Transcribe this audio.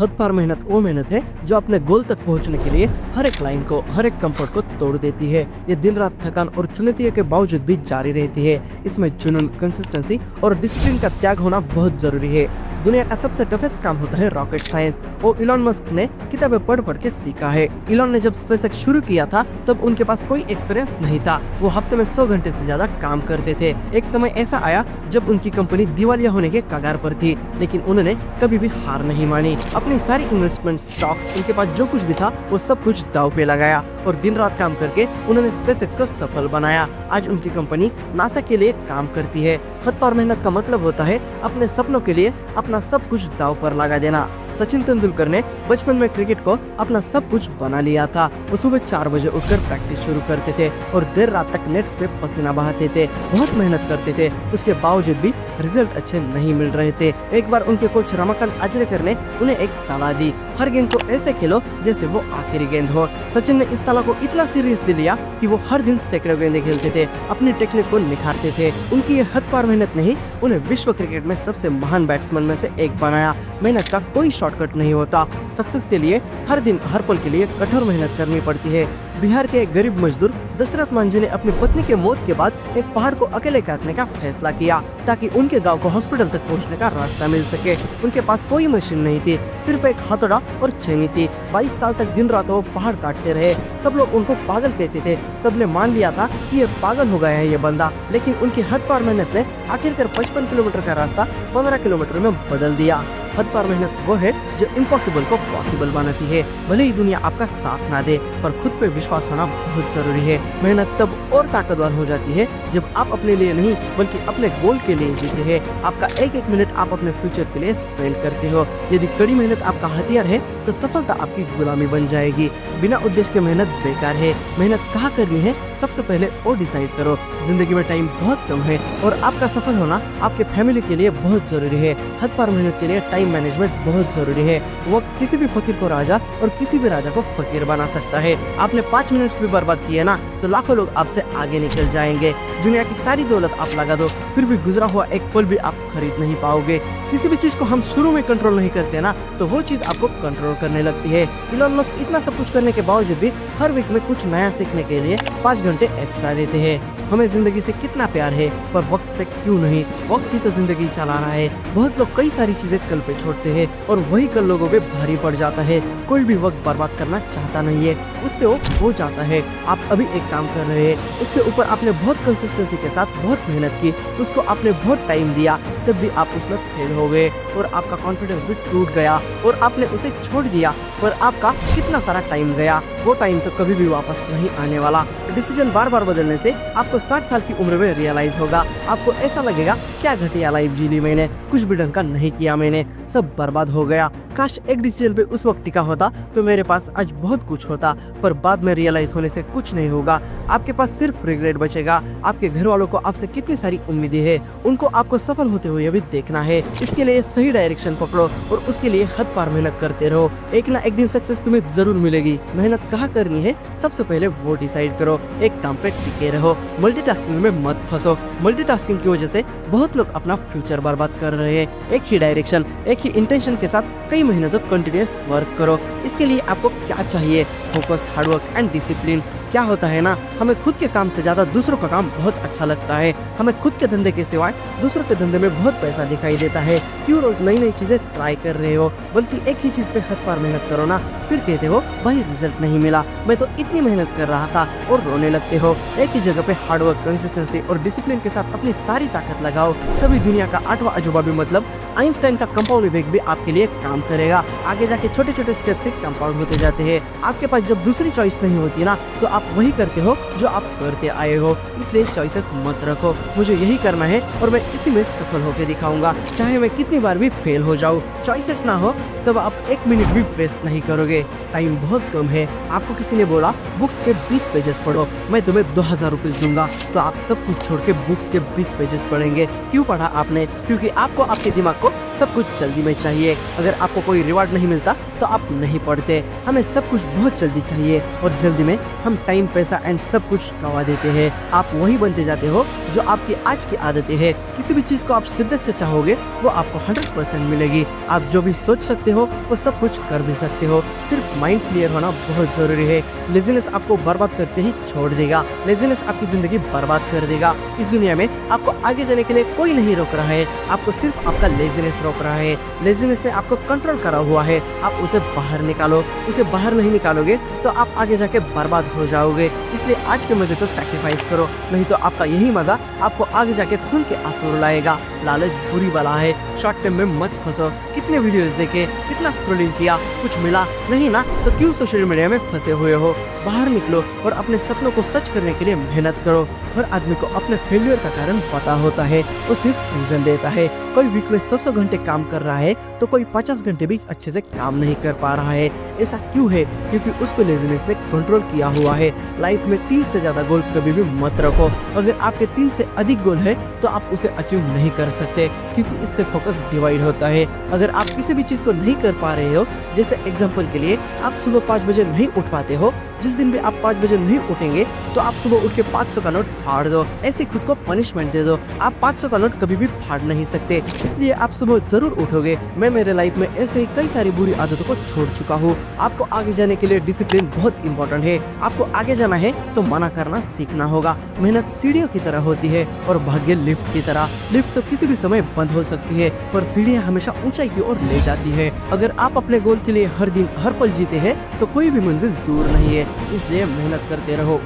हद पार मेहनत वो मेहनत है जो अपने गोल तक पहुंचने के लिए हर एक लाइन को, हर एक कंफर्ट को तोड़ देती है। ये दिन रात थकान और चुनौतियों के बावजूद भी जारी रहती है। इसमें जुनून, कंसिस्टेंसी और डिसिप्लिन का त्याग होना बहुत जरूरी है। दुनिया का सबसे टफेस्ट काम होता है रॉकेट साइंस। वो इलॉन मस्क ने किताबें पढ़ पढ़ के सीखा है। इलॉन ने जब स्पेसएक्स शुरू किया था तब उनके पास कोई एक्सपीरियंस नहीं था। वो हफ्ते में 100 घंटे से ज्यादा काम करते थे। एक समय ऐसा आया जब उनकी कंपनी दिवालिया होने के कगार पर थी, लेकिन उन्होंने कभी भी हार नहीं मानी। अपनी सारी इन्वेस्टमेंट, स्टॉक्स, उनके पास जो कुछ भी था वो सब कुछ दांव पे लगाया और दिन रात काम करके उन्होंने स्पेसएक्स को सफल बनाया। आज उनकी कंपनी नासा के लिए काम करती है। हद पार मेहनत का मतलब होता है अपने सपनों के लिए अपना सब कुछ दांव पर लगा देना। सचिन तेंदुलकर ने बचपन में क्रिकेट को अपना सब कुछ बना लिया था। वो सुबह 4 बजे उठकर प्रैक्टिस शुरू करते थे और देर रात तक नेट्स पे पसीना बहाते थे। बहुत मेहनत करते थे, उसके बावजूद भी रिजल्ट अच्छे नहीं मिल रहे थे। एक बार उनके कोच रमाकांत आचरेकर ने उन्हें एक सलाह दी, हर गेंद को ऐसे खेलो जैसे वो आखिरी गेंद हो। सचिन ने इस सलाह को इतना सीरियसली लिया कि वो हर दिन सैकड़ों गेंदें खेलते थे, अपनी टेक्निक को निखारते थे। उनकी ये हद पार मेहनत ने ही उन्हें विश्व क्रिकेट में सबसे महान बैट्समैन में से एक बनाया। मेहनत का कोई शॉर्टकट नहीं होता। सक्सेस के लिए हर दिन, हर पल के लिए कठोर मेहनत करनी पड़ती है। बिहार के एक गरीब मजदूर दशरथ मांझी ने अपनी पत्नी के मौत के बाद एक पहाड़ को अकेले काटने का फैसला किया ताकि उनके गांव को हॉस्पिटल तक पहुंचने का रास्ता मिल सके। उनके पास कोई मशीन नहीं थी, सिर्फ एक हथौड़ा और छेनी थी। 22 साल तक दिन रात वो पहाड़ काटते रहे। सब लोग उनको पागल कहते थे। सबने मान लिया था कि ये पागल हो गया है ये बंदा, लेकिन उनकी हद पार मेहनत ने आखिरकार 55 किलोमीटर का रास्ता 15 किलोमीटर में बदल दिया। हद पार मेहनत वो है जो इम्पॉसिबल को पॉसिबल बनाती है। भले ही दुनिया आपका साथ ना दे, पर खुद पे विश्वास होना बहुत जरूरी है। मेहनत तब और ताकतवर हो जाती है जब आप अपने लिए नहीं बल्कि अपने गोल के लिए जीते हैं। आपका एक एक मिनट आप अपने फ्यूचर के लिए स्पेंड करते हो। यदि कड़ी मेहनत आपका हथियार है तो सफलता आपकी गुलामी बन जाएगी। बिना उद्देश्य के मेहनत बेकार है। मेहनत कहाँ करनी है सबसे पहले वो डिसाइड करो। जिंदगी में टाइम बहुत कम है और आपका सफल होना आपके फैमिली के लिए बहुत जरूरी है। हद पार मेहनत के लिए टाइम मैनेजमेंट बहुत जरूरी है। वक्त किसी भी फकीर को राजा और किसी भी राजा को फकीर बना सकता है। आपने 5 मिनट भी बर्बाद किए ना तो लाखों लोग आपसे आगे निकल जाएंगे। दुनिया की सारी दौलत आप लगा दो, फिर भी गुजरा हुआ एक पल भी आप खरीद नहीं पाओगे। किसी भी चीज को हम शुरू में कंट्रोल नहीं करते ना तो वो चीज आपको कंट्रोल करने लगती है। इलॉन मस्क इतना सब कुछ करने के बावजूद भी हर वीक में कुछ नया सीखने के लिए 5 घंटे एक्स्ट्रा देते हैं। हमें जिंदगी से कितना प्यार है पर वक्त से क्यों नहीं। वक्त ही तो जिंदगी चला रहा है। बहुत लोग कई सारी चीजें कल पे छोड़ते हैं और वही कल लोगों पे भारी पड़ जाता है। कोई भी वक्त बर्बाद करना चाहता नहीं है, उससे वो हो जाता है। आप अभी एक काम कर रहे हैं, उसके ऊपर आपने बहुत कंसिस्टेंसी के साथ बहुत मेहनत की, उसको आपने बहुत टाइम दिया, तब भी आप उसमें फेल हो गए और आपका कॉन्फिडेंस भी टूट गया और आपने उसे छोड़ दिया। पर आपका कितना सारा टाइम गया, वो टाइम तो कभी भी वापस नहीं आने वाला। डिसीजन बार बार बदलने से आपको 60 साल की उम्र में रियलाइज होगा। आपको ऐसा लगेगा क्या घटिया लाइफ जी ली मैंने, कुछ भी ढंग का नहीं किया मैंने, सब बर्बाद हो गया। काश एक डिसीजन पे उस वक्त टिका होता तो मेरे पास आज बहुत कुछ होता। पर बाद में रियलाइज होने से कुछ नहीं होगा। आपके पास सिर्फ रिग्रेट बचेगा। आपके घर वालों को आपसे कितनी सारी उम्मीदें हैं, उनको आपको सफल होते हुए भी देखना है। इसके लिए सही डायरेक्शन पकड़ो और उसके लिए हद पार मेहनत करते रहो। एक ना एक दिन सक्सेस तुम्हें जरूर मिलेगी। मेहनत कहाँ करनी है सबसे पहले वो डिसाइड करो। एक काम पे टिके रहो। मल्टीटास्किंग में मत फंसो। मल्टीटास्किंग की वजह से बहुत लोग अपना फ्यूचर बर्बाद कर रहे हैं। एक ही डायरेक्शन, एक ही इंटेंशन के साथ कई महीनों तक कंटिन्यूअस वर्क करो। इसके लिए आपको क्या चाहिए? Focus, hard work and discipline. क्या होता है ना, हमें खुद के काम से ज्यादा दूसरों का काम बहुत अच्छा लगता है। हमें खुद के धंधे के सिवाय दूसरों के धंधे में बहुत पैसा दिखाई देता है। क्यों रोज नई नई चीजें ट्राई कर रहे हो, बल्कि एक ही चीज पे हद पार मेहनत करो ना। फिर कहते हो भाई रिजल्ट नहीं मिला, मैं तो इतनी मेहनत कर रहा था, और रोने लगते हो। एक ही जगह पे हार्डवर्क, कंसिस्टेंसी और डिसिप्लिन के साथ अपनी सारी ताकत लगाओ, तभी दुनिया का 8वां अजूबा भी मतलब आइंस्टाइन का कंपाउंड इफेक्ट भी आपके लिए काम करेगा। आगे जाके छोटे छोटे स्टेप से कंपाउंड होते जाते हैं। आपके पास जब दूसरी चॉइस नहीं होती ना तो आप वही करते हो जो आप करते आए हो। इसलिए चॉइसेस मत रखो। मुझे यही करना है और मैं इसी में सफल होकर दिखाऊंगा, चाहे मैं कितनी बार भी फेल हो जाऊं। चॉइसेस ना हो तब आप 1 मिनट भी वेस्ट नहीं करोगे। टाइम बहुत कम है। आपको किसी ने बोला बुक्स के 20 पेजेस पढ़ो, मैं तुम्हें 2000 रुपीज दूंगा, तो आप सब कुछ छोड़ के बुक्स के 20 पेजेस पढ़ेंगे। क्यों पढ़ा आपने? क्योंकि आपको आपके दिमाग आपको सब कुछ जल्दी में चाहिए। अगर आपको कोई रिवार्ड नहीं मिलता तो आप नहीं पढ़ते। हमें सब कुछ बहुत जल्दी चाहिए और जल्दी में हम टाइम, पैसा एंड सब कुछ गंवा देते हैं। आप वही बनते जाते हो जो आपकी आज की आदतें हैं। किसी भी चीज़ को आप शिद्दत से चाहोगे वो आपको 100% मिलेगी। आप जो भी सोच सकते हो वो सब कुछ कर भी सकते हो। सिर्फ माइंड क्लियर होना बहुत ज़रूरी है। लेजीनेस आपको बर्बाद करके ही छोड़ देगा। लेजीनेस आपकी ज़िंदगी बर्बाद कर देगा। इस दुनिया में आपको आगे जाने के लिए कोई नहीं रोक रहा है, आपको सिर्फ आपका लेजीनेस रोक रहा है। लेजीनेस ने आपको कंट्रोल करा हुआ है। आप उसे बाहर निकालो। उसे बाहर नहीं निकालोगे तो आप आगे जाके बर्बाद हो जाओगे। इसलिए आज के मजे को सैक्रिफाइस करो, नहीं तो आपका यही मजा आपको आगे जाके खून के आंसू रुलाएगा। लालच बुरी बला है, शॉर्ट टाइम में मत फंसो। कितने वीडियोस देखे, कितना स्क्रॉलिंग किया, कुछ मिला नहीं ना तो क्यों सोशल मीडिया में फंसे हुए हो। बाहर निकलो और अपने सपनों को सच करने के लिए मेहनत करो। हर आदमी को अपने फेलियर का कारण पता होता है, वो सिर्फ रीजन देता है। कोई वीक में 100 घंटे काम कर रहा है तो कोई 50 घंटे भी अच्छे से काम नहीं कर पा रहा है। ऐसा क्यों है? क्योंकि उसको लेजीनेस ने कंट्रोल किया हुआ है। लाइफ में 3 से ज्यादा गोल कभी भी मत रखो। अगर आपके 3 से अधिक गोल है तो आप उसे अचीव नहीं कर सकते, क्योंकि इससे फोकस डिवाइड होता है। अगर आप किसी भी चीज को नहीं कर पा रहे हो, जैसे एग्जाम्पल के लिए आप सुबह 5 बजे नहीं उठ पाते हो, जिस दिन भी आप 5 बजे नहीं उठेंगे तो आप सुबह उठ के 500 का नोट फाड़ दो। ऐसे खुद को पनिशमेंट दे दो। आप 500 का नोट कभी भी फाड़ नहीं सकते, इसलिए आप सुबह जरूर उठोगे। मैं मेरे लाइफ में ऐसे ही कई सारी बुरी आदतों को छोड़ चुका हूँ। आपको आगे जाने के लिए डिसिप्लिन बहुत इंपॉर्टेंट है। आपको आगे जाना है तो मना करना सीखना होगा। मेहनत सीढ़ियों की तरह होती है और भाग्य लिफ्ट की तरह। लिफ्ट तो किसी भी समय बंद हो सकती है पर सीढ़ियाँ हमेशा ऊंचाई की ओर ले जाती है। अगर आप अपने गोल के लिए हर दिन हर पल जीते हैं तो कोई भी मंजिल दूर नहीं है। इसलिए मेहनत करते रहो।